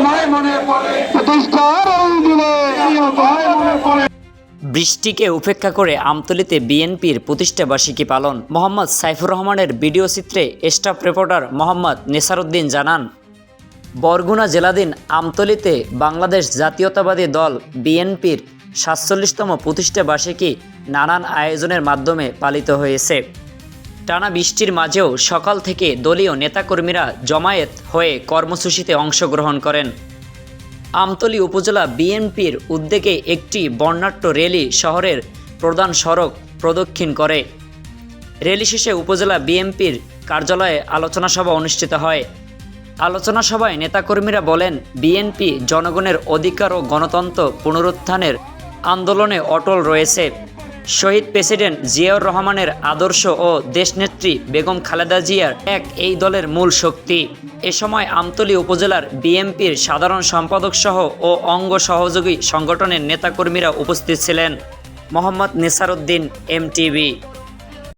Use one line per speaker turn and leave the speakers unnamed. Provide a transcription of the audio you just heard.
ভাই মনে পড়ে প্রতিষ্ঠার এই দিনে প্রিয় ভাই মনে পড়ে।
বৃষ্টিকে উপেক্ষা করে আমতলীতে বিএনপির প্রতিষ্ঠাবার্ষিকী পালন। মোহাম্মদ সাইফুর রহমানের ভিডিও চিত্রে স্টাফ রিপোর্টার মোহাম্মদ নেসারউদ্দিন জানান, বরগুনা জেলাধীন আমতলীতে বাংলাদেশ জাতীয়তাবাদী দল বিএনপির ৪৭তম প্রতিষ্ঠাবার্ষিকী নানান আয়োজনের মাধ্যমে পালিত হয়েছে। টানা বৃষ্টির মাঝেও সকাল থেকে দলীয় নেতাকর্মীরা জমায়েত হয়ে কর্মসূচিতে অংশগ্রহণ করেন। আমতলী উপজেলা বিএনপির উদ্যোগে একটি বর্ণাঢ্য র্যালি শহরের প্রধান সড়ক প্রদক্ষিণ করে। র্যালি শেষে উপজেলা বিএনপির কার্যালয়ে আলোচনা সভা অনুষ্ঠিত হয়। আলোচনা সভায় নেতাকর্মীরা বলেন, বিএনপি জনগণের অধিকার ও গণতন্ত্র পুনরুত্থানের আন্দোলনে অটল রয়েছে। শহীদ প্রেসিডেন্ট জিয়াউর রহমানের আদর্শ ও দেশনেত্রী বেগম খালেদা জিয়ার এক এই দলের মূল শক্তি। এ সময় আমতলী উপজেলার বিএনপির সাধারণ সম্পাদক সহ ও অঙ্গ সহযোগী সংগঠনের নেতাকর্মীরা উপস্থিত ছিলেন। মোহাম্মদ নেসারউদ্দিন, এমটিভি।